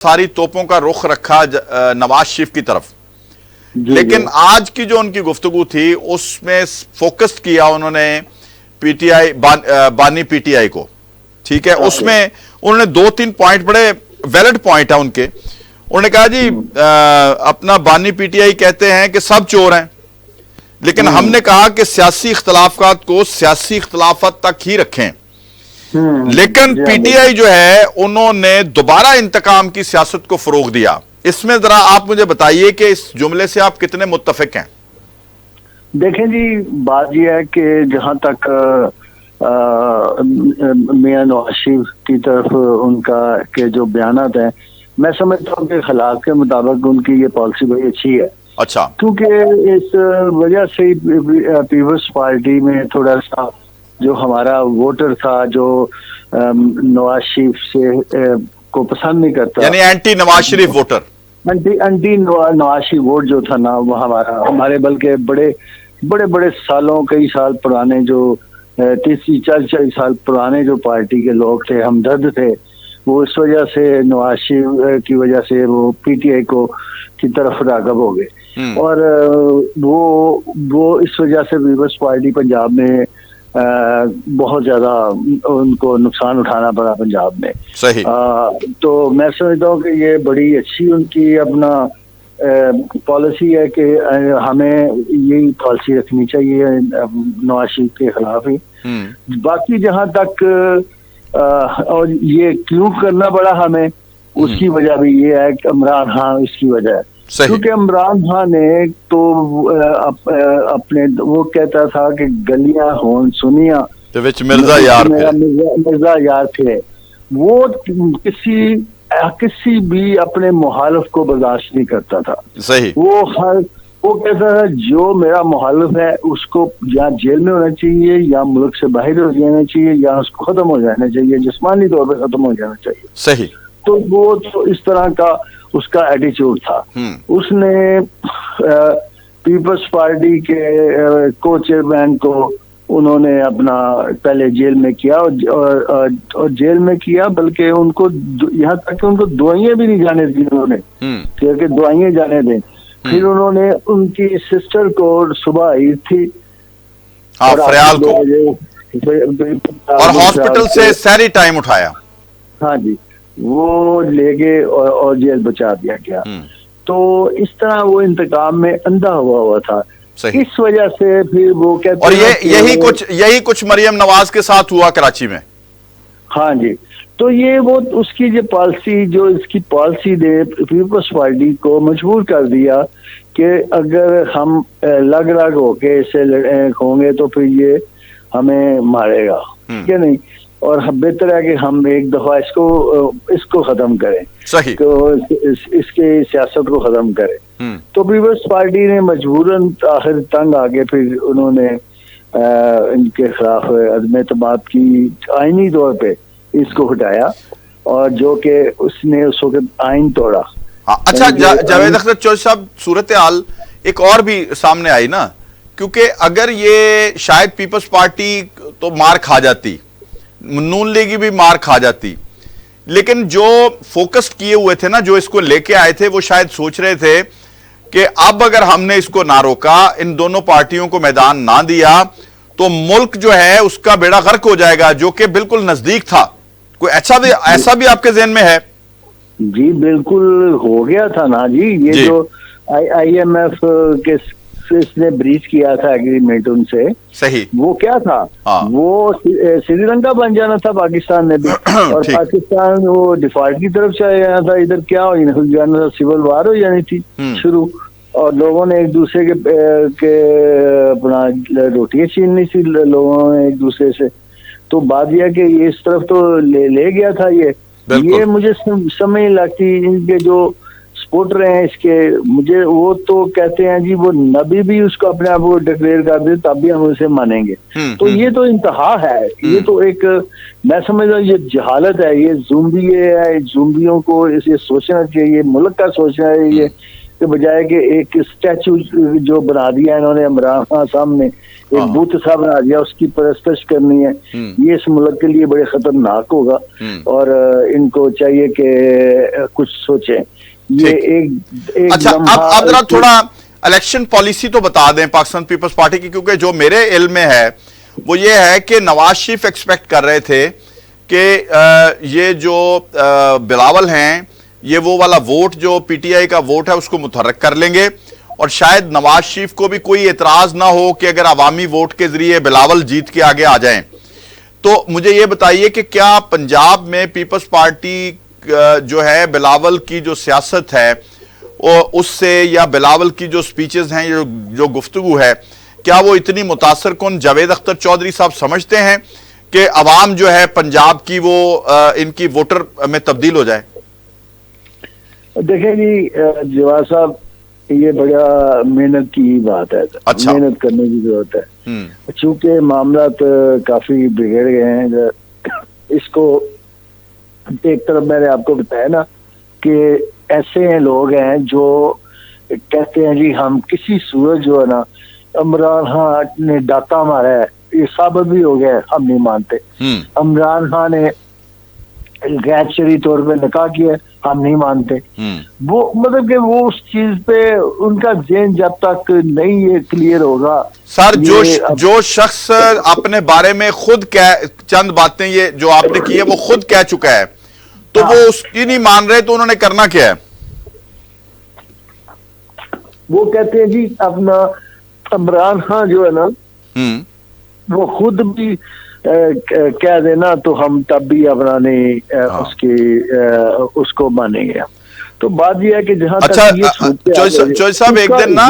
सारी तोपों का रुख रखा नवाज शरीफ की तरफ, लेकिन आज की जो उनकी गुफ्तगू थी उसमें फोकस किया उन्होंने पीटीआई बानी पीटीआई को। ठीक है, उसमें उन्होंने 2-3 पॉइंट, बड़े वैलिड पॉइंट है उनके। उन्होंने कहा जी अपना बानी पीटीआई कहते हैं कि सब चोर हैं, लेकिन हमने कहा कि सियासी इख्तलाफात को सियासी इख्तलाफात तक ही रखें। लेकिन पीटीआई जो है उन्होंने दोबारा इंतकाम की सियासत को फरोग दिया। इसमें जरा आप मुझे बताइए कि इस जुमले से आप कितने मुत्तफिक हैं? देखें जी, बात यह है कि जहां तक मियां नवाज शरीफ की तरफ उनका के जो बयानात हैं, मैं समझता हूँ कि खिलाफ के मुताबिक उनकी ये पॉलिसी बड़ी अच्छी है। अच्छा, क्योंकि इस वजह से पीपल्स पार्टी में थोड़ा सा जो हमारा वोटर था जो नवाज शरीफ से को पसंद नहीं करता, यानी anti Nawaz Sharif voter, anti Nawaz Sharif vote जो था ना, वो हमारे बल्कि बड़े सालों, कई साल पुराने, जो 30-40 साल पुराने जो पार्टी के लोग थे, हमदर्द थे, वो इस वजह से नवाज शरीफ की वजह से वो पीटीआई को की तरफ राग़ब हो गए। और वो इस वजह से पीपल्स पार्टी पंजाब में बहुत ज्यादा उनको नुकसान उठाना पड़ा पंजाब में। सही। तो मैं समझता हूँ कि ये बड़ी अच्छी उनकी अपना पॉलिसी है कि हमें यही पॉलिसी रखनी चाहिए नवाज शरीफ के खिलाफ ही। बाकी जहां तक और ये क्यों करना पड़ा हमें, उसकी वजह भी ये है कि इमरान खान इसकी वजह है। क्योंकि इमरान खान ने तो अपने वो कहता था कि गलियां होन सुनिया तो विच मिर्जा यार थे। वो किसी भी अपने मुखालिफ को बर्दाश्त नहीं करता था। सही। वो कहता था जो मेरा मुखालिफ है उसको या जेल में होना चाहिए या मुल्क से बाहर हो जाना चाहिए या उसको खत्म हो जाना चाहिए, जिस्मानी तौर पर खत्म हो जाना चाहिए। सही। तो वो तो इस तरह का उसका एटीट्यूड था। उसने पीपल्स पार्टी के को चेयरमैन को उन्होंने अपना पहले जेल में किया और जेल में किया, बल्कि उनको यहाँ तक कि उनको दुआएं भी नहीं जाने दी उन्होंने, क्योंकि दुआएं जाने दें। फिर उन्होंने उनकी सिस्टर को सुबह आई थी फरियाल को, और हॉस्पिटल से सारी टाइम उठाया। हाँ जी, वो ले गए और जेल बचा दिया गया। तो इस तरह वो इंतकाम में अंधा हुआ था। इस वजह से फिर वो कहते और यही कुछ मरियम नवाज के साथ हुआ कराची में। हाँ जी, तो ये वो उसकी जो पॉलिसी, जो इसकी पॉलिसी ने पीपल्स पार्टी को मजबूर कर दिया कि अगर हम लग होके इससे होंगे तो फिर ये हमें मारेगा, ठीक है नहीं, और बेहतर है कि हम एक दफा इसको खत्म करें। सही। तो इसके सियासत को खत्म करें। तो पीपल्स पार्टी ने मजबूरन आखिर तंग आके फिर उन्होंने इनके खिलाफ अदम एतमाद की आईनी तौर पे इसको हटाया, और जो कि उसने उस वक्त आइन तोड़ा। अच्छा, जावेद अख्तर चौधरी साहब, सूरत हाल एक और भी सामने आई ना, क्योंकि अगर ये शायद पीपल्स पार्टी तो मार खा जाती, नून लीग भी मार खा जाती, लेकिन जो फोकस किए हुए थे ना, जो इसको लेके आए थे, वो शायद सोच रहे थे कि अब अगर हमने इसको ना रोका, इन दोनों पार्टियों को मैदान ना दिया, तो मुल्क जो है उसका बेड़ा गर्क हो जाएगा, जो कि बिल्कुल नजदीक था। कोई ऐसा भी आपके ज़हन में है? जी बिल्कुल हो गया था ना जी। ये जो IMF के इसने ब्रीच किया था एग्रीमेंट उनसे। सही। वो क्या था? वो श्रीलंका बन जाना था पाकिस्तान ने भी, और पाकिस्तान वो डिफॉल्ट की तरफ चला जाना था। इधर क्या हो जाना था, सिविल वार हो जानी थी शुरू, और लोगों ने एक दूसरे के अपना रोटियां छीननी थी लोगों ने एक दूसरे से। तो बात यह कि ये इस तरफ तो ले गया था ये मुझे समझ नहीं लगती। इनके जो सपोर्टर हैं इसके, मुझे वो तो कहते हैं जी वो नबी भी उसको अपने आप को डिक्लेयर कर दे तब भी हम उसे मानेंगे। तो ये तो इंतहा है। ये तो एक, मैं समझ रहा हूँ ये जहालत है, ये जुम्बी है। जुम्बियों को इसे सोचना चाहिए, मुल्क का सोचना है। के बजाय कि एक स्टैचू जो बना दिया इन्होंने इमरान खान सामने, एक बुत सा बना दिया, उसकी परस्तिश करनी है, ये इस मुल्क के लिए बड़े खतरनाक होगा और इनको चाहिए कि कुछ सोचें। ये एक अच्छा, अब जरा थोड़ा इलेक्शन पॉलिसी तो बता दें पाकिस्तान पीपल्स पार्टी की, क्योंकि जो मेरे इल्म में है वो ये है कि नवाज शरीफ एक्सपेक्ट कर रहे थे कि ये जो बिलावल हैं ये वो वाला वोट जो पीटीआई का वोट है उसको मुतहर्रिक कर लेंगे और शायद नवाज शरीफ को भी कोई एतराज ना हो कि अगर अवामी वोट के जरिए बिलावल जीत के आगे आ जाएं। तो मुझे ये बताइए कि क्या पंजाब में पीपल्स पार्टी जो है बिलावल की जो सियासत है उससे या बिलावल की जो स्पीचेस हैं जो गुफ्तगू है, क्या वो इतनी मुतासर कुन जावेद अख्तर चौधरी साहब समझते हैं कि अवाम जो है पंजाब की वो इनकी वोटर में तब्दील हो जाए? देखें जी जवाद साहब, ये बड़ा मेहनत की बात है। अच्छा। मेहनत करने की जरूरत है, चूंकि मामला काफी बिगड़ गए हैं। इसको एक तरफ मैंने आपको बताया ना कि ऐसे लोग हैं जो कहते हैं जी हम किसी सूरत जो है ना इमरान खान ने डाका मारा है, ये साबित भी हो गया है, हम नहीं मानते। इमरान खान ने गैर शरई तौर पे निकाह किया, हम नहीं मानते। वो मतलब कि वो उस चीज पे उनका ज़हन जब तक नहीं ये क्लियर होगा। सर जो शख्स अपने बारे में खुद चंद बातें ये जो आपने की है वो खुद कह चुका है, तो वो उसकी नहीं मान रहे, तो उन्होंने करना क्या है? वो कहते हैं जी अपना इमरान खान जो है ना वो खुद भी कह देना तो हम तब भी अपना नहीं उसको मानेंगे। तो बात यह है कि जहां अच्छा, चोई साहब एक दिन ना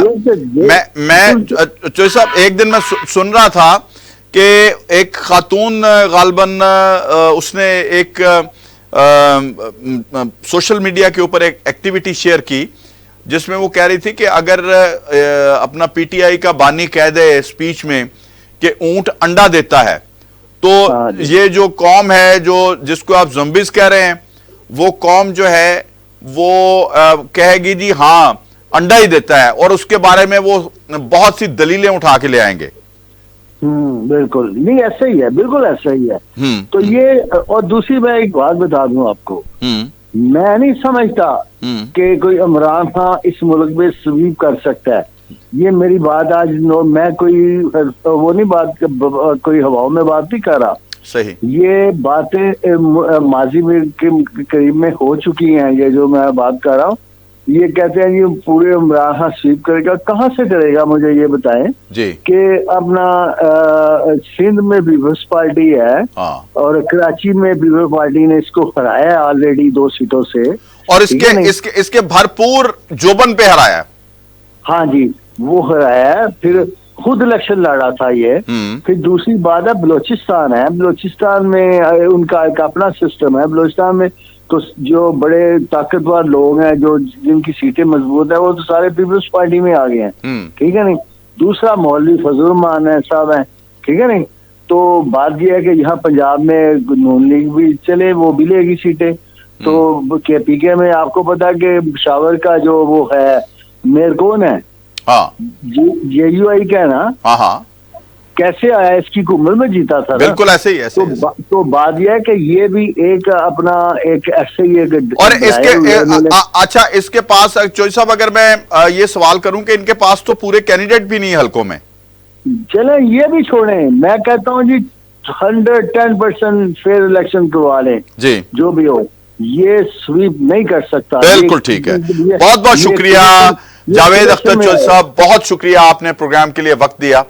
मैं चोई साहब एक दिन मैं सुन रहा था कि एक खातून गालबन उसने एक सोशल मीडिया के ऊपर एक एक्टिविटी शेयर की जिसमें वो कह रही थी कि अगर अपना पीटीआई का बानी कह दे स्पीच में कि ऊंट अंडा देता है तो ये जो कौम है जो जिसको आप ज़म्बीज़ कह रहे हैं वो कौम जो है वो कहेगी जी हाँ अंडा ही देता है, और उसके बारे में वो बहुत सी दलीलें उठा के ले आएंगे। बिल्कुल नहीं, ऐसा ही है, बिल्कुल ऐसा ही है। तो ये और दूसरी मैं एक बात बता दूं आपको, मैं नहीं समझता कि कोई इमरान खान इस मुल्क में स्वीप कर सकता है। ये मेरी बात आज मैं कोई वो नहीं बात कोई हवाओं में बात नहीं कर रहा। सही, ये बातें माजी में के करीब में हो चुकी हैं। ये जो मैं बात कर रहा हूँ, ये कहते हैं ये पूरे इमरान खान स्वीप करेगा, कहाँ से करेगा मुझे ये बताएं जी कि अपना सिंध में पीपल्स पार्टी है और कराची में पीपल्स पार्टी ने इसको हराया है ऑलरेडी 2 सीटों से, और इसके भरपूर जोबन पे हराया। हाँ जी, वो हराया है, फिर खुद इलेक्शन लड़ा था ये। फिर दूसरी बात है बलोचिस्तान है, बलोचिस्तान में उनका एक अपना सिस्टम है। बलोचिस्तान में तो जो बड़े ताकतवर लोग हैं जो जिनकी सीटें मजबूत है वो तो सारे पीपल्स पार्टी में आ गए हैं, ठीक है नहीं। दूसरा मौलवी फजल रहमान है साहब है, ठीक है नहीं। तो बात यह है कि यहाँ पंजाब में नून लीग भी चले, वो भी लेगी सीटें। तो पीके में आपको पता है कि शावर का जो वो है मेयर कौन है, JUI का है ना। हाँ, कैसे आया, इसकी उम्र में जीता था। बिल्कुल ऐसे ही ऐसे तो बात यह है कि ये भी एक अपना एक ऐसे ही एक और इसके अच्छा इसके पास चोई साहब अगर मैं ये सवाल करूं कि इनके पास तो पूरे कैंडिडेट भी नहीं हलकों में। चले ये भी छोड़ें, मैं कहता हूँ जी 110% फेयर इलेक्शन करवा लें जी, जो भी हो, ये स्वीप नहीं कर सकता। बिल्कुल ठीक है, बहुत बहुत शुक्रिया जावेद अख्तर चोई साहब, बहुत शुक्रिया आपने प्रोग्राम के लिए वक्त दिया।